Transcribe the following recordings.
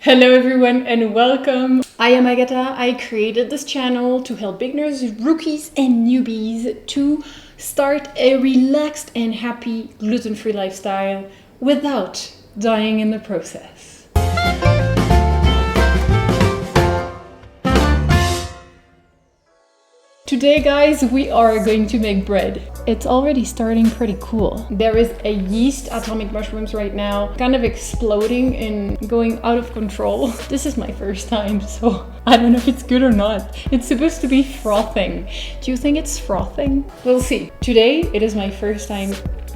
Hello everyone and welcome. I am Agata. I created this channel to help beginners, rookies and newbies to start a relaxed and happy gluten-free lifestyle without dying in the process. Today guys, we are going to make bread. It's already starting pretty cool. There is a yeast atomic mushrooms right now, kind of exploding and going out of control. This is my first time, so I don't know if it's good or not. It's supposed to be frothing. Do you think it's frothing? We'll see. Today, it is my first time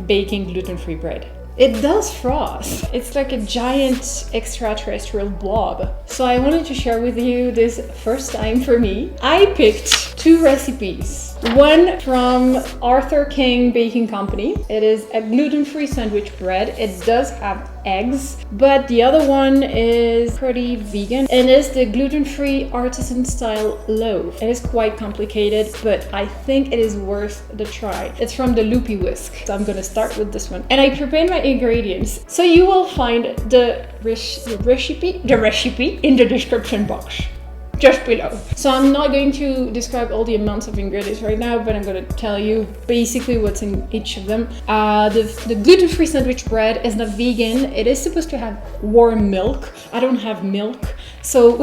baking gluten-free bread. It does froth. It's like a giant extraterrestrial blob. So I wanted to share with you this first time for me. I picked two recipes. One from Artisan Baking Company. It is a gluten-free sandwich bread. It does have eggs, but the other one is pretty vegan. It is the gluten-free artisan style loaf. It is quite complicated, but I think it is worth the try. It's from the Loopy Whisk. So I'm gonna start with this one. And I prepared my ingredients. So you will find the recipe in the description box. Just below. So I'm not going to describe all the amounts of ingredients right now, but I'm going to tell you basically what's in each of them. The gluten-free sandwich bread is not vegan. It is supposed to have warm milk. I don't have milk, so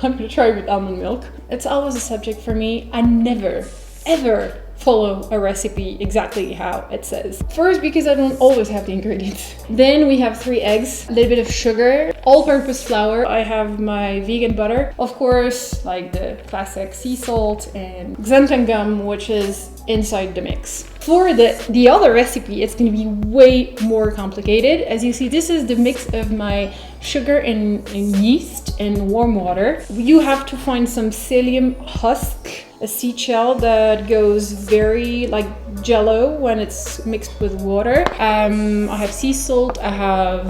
I'm going to try with almond milk. It's always a subject for me. I never, ever follow a recipe exactly how it says. First, because I don't always have the ingredients. Then we have 3 eggs, a little bit of sugar, all-purpose flour. I have my vegan butter, of course, like the classic sea salt and xanthan gum, which is inside the mix. For the other recipe, it's going to be way more complicated. As you see, this is the mix of my sugar and yeast and warm water. You have to find some psyllium husk, a seed shell that goes very like jello when it's mixed with water. I have sea salt,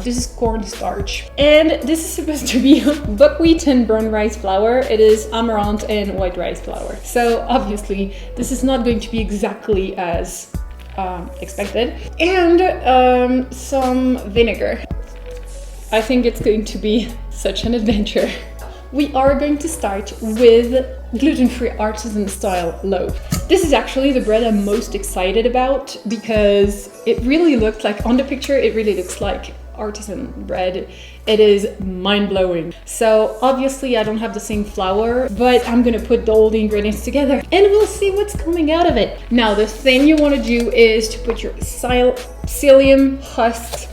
this is cornstarch. And this is supposed to be buckwheat and brown rice flour. It is amaranth and white rice flour. So obviously this is not going to be exactly as expected. And some vinegar. I think it's going to be such an adventure. We are going to start with gluten-free artisan style loaf. This is actually the bread I'm most excited about because it really looks like, on the picture, it really looks like artisan bread. It is mind-blowing. So obviously I don't have the same flour, but I'm gonna put all the ingredients together and we'll see what's coming out of it. Now the thing you want to do is to put your psyllium husks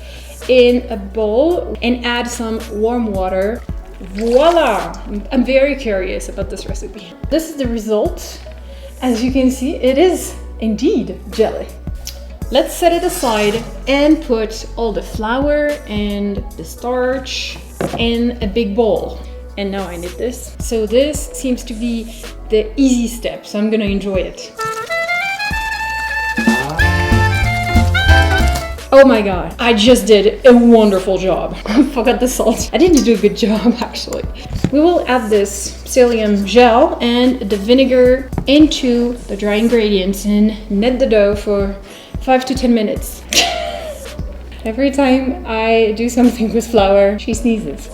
in a bowl and add some warm water. Voila! I'm very curious about this recipe. This is the result. As you can see, it is indeed jelly. Let's set it aside and put all the flour and the starch in a big bowl. And now I need this. So this seems to be the easy step, so I'm gonna enjoy it. Oh my god, I just did a wonderful job. I forgot the salt. I didn't do a good job actually. We will add this psyllium gel and the vinegar into the dry ingredients and knead the dough for 5 to 10 minutes. Every time I do something with flour, she sneezes.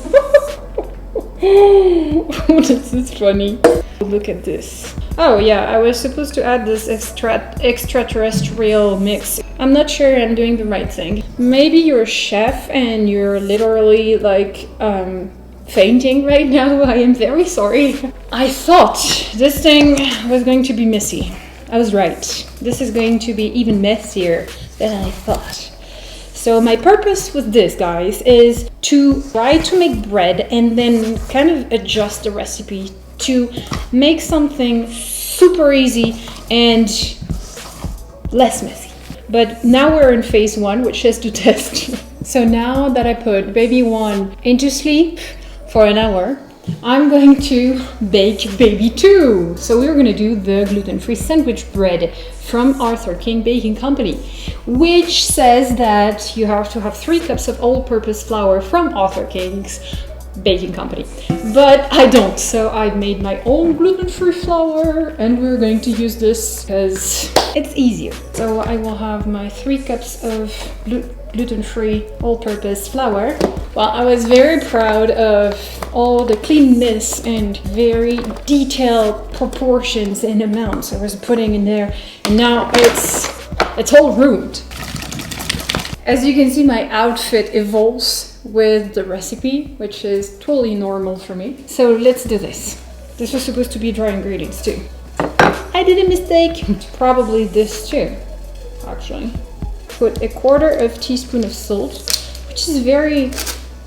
This is funny. Look at this. Oh yeah, I was supposed to add this extraterrestrial mix. I'm not sure I'm doing the right thing. Maybe you're a chef and you're literally like fainting right now. I am very sorry. I thought this thing was going to be messy. I was right. This is going to be even messier than I thought. So my purpose with this, guys, is to try to make bread and then kind of adjust the recipe to make something super easy and less messy. But now we're in phase 1, which is to test. So now that I put baby 1 into sleep for an hour, I'm going to bake baby 2. So we're going to do the gluten-free sandwich bread from Artisan Baking Company, which says that you have to have 3 cups of all-purpose flour from Artisan's Baking Company. But I don't, so I made my own gluten-free flour and we're going to use this because it's easier. So I will have my 3 cups of gluten-free all-purpose flour Well, I was very proud of all the cleanness and very detailed proportions and amounts I was putting in there. And now it's all ruined. As you can see, my outfit evolves with the recipe, which is totally normal for me. So let's do this. This was supposed to be dry ingredients too. I did a mistake. Probably this too, actually. Put a 1/4 teaspoon of salt, which is very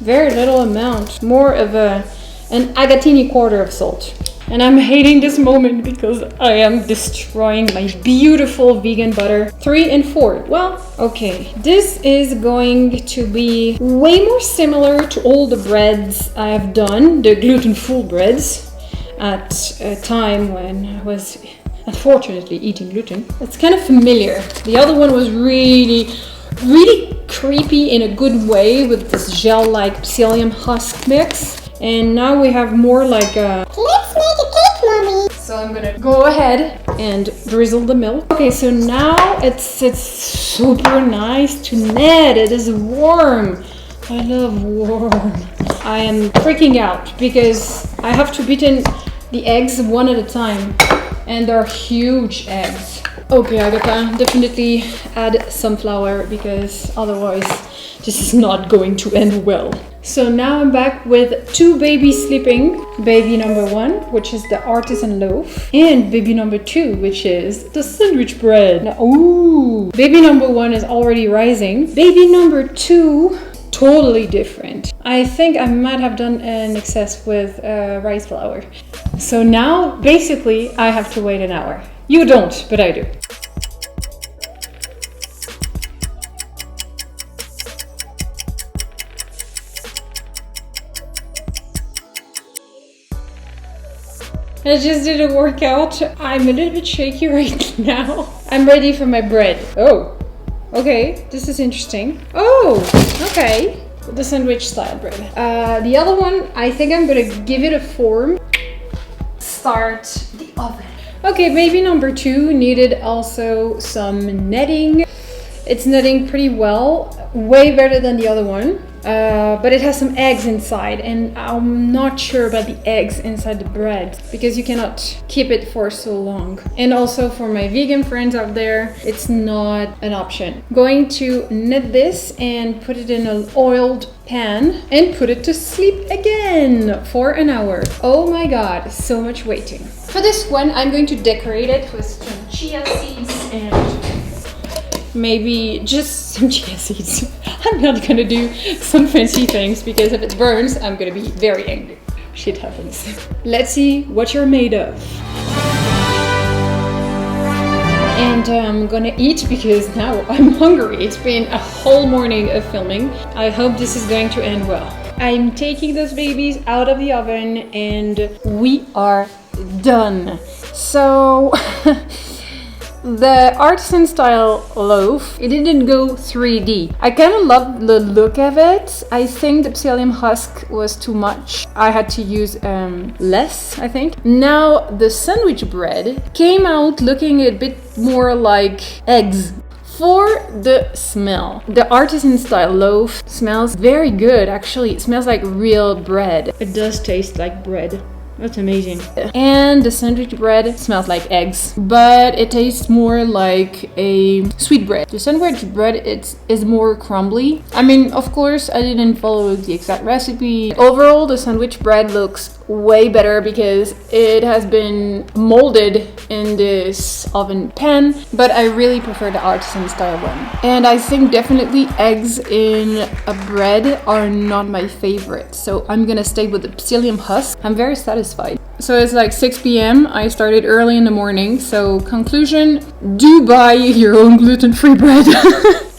little amount. More of an Agatini 1/4 of salt. And I'm hating this moment because I am destroying my beautiful vegan butter. 3 and 4. Well, okay. This is going to be way more similar to all the breads I have done, the gluten-free breads, at a time when I was unfortunately eating gluten. It's kind of familiar. The other one was really creepy in a good way with this gel-like psyllium husk mix. And now we have more like a... Let's make a cake, mommy! So I'm gonna go ahead and drizzle the milk. Okay, so now it's super nice to knead. It is warm. I love warm. I am freaking out because I have to beat in the eggs one at a time. And they're huge eggs. Okay, Agata, definitely add some flour because otherwise this is not going to end well. So now I'm back with 2 babies sleeping. Baby number 1, which is the Artisan Loaf, and baby number 2, which is the sandwich bread. Now, ooh, baby number 1 is already rising. Baby number 2, totally different. I think I might have done an excess with rice flour. So now, basically, I have to wait an hour. You don't, but I do. I just did a workout. I'm a little bit shaky right now. I'm ready for my bread. Oh, okay, this is interesting. Oh, okay, the sandwich style bread. The other one, I think I'm gonna give it a form. Start the oven. Okay, baby number 2 needed also some netting. It's netting pretty well, way better than the other one. But it has some eggs inside, and I'm not sure about the eggs inside the bread because you cannot keep it for so long. And also for my vegan friends out there, it's not an option. Going to knit this and put it in an oiled pan and put it to sleep again for an hour. Oh my god, so much waiting. For this one, I'm going to decorate it with some chia seeds and maybe just some chia seeds. I'm not gonna do some fancy things because if it burns, I'm gonna be very angry. Shit happens. Let's see what you're made of. And I'm gonna eat because now I'm hungry. It's been a whole morning of filming. I hope this is going to end well. I'm taking those babies out of the oven and we are done. So the artisan style loaf, it didn't go 3D. I kind of love the look of it. I think the psyllium husk was too much. I had to use less, I think. Now the sandwich bread came out looking a bit more like eggs. For the smell, the artisan style loaf smells very good actually. It smells like real bread. It does taste like bread. That's amazing. And the sandwich bread smells like eggs, but it tastes more like a sweet bread. The sandwich bread is more crumbly. I mean, of course, I didn't follow the exact recipe. Overall, the sandwich bread looks way better because it has been molded in this oven pan, but I really prefer the artisan style one. And I think definitely eggs in a bread are not my favorite, so I'm gonna stay with the psyllium husk. I'm very satisfied. So it's like 6 p.m. I started early in the morning, so conclusion, do buy your own gluten-free bread.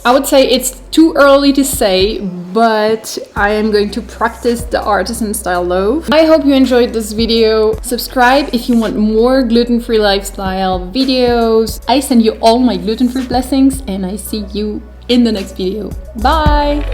I would say it's too early to say, but I am going to practice the artisan style loaf. I hope you enjoyed this video. Subscribe if you want more gluten-free lifestyle videos. I send you all my gluten-free blessings and I see you in the next video. Bye!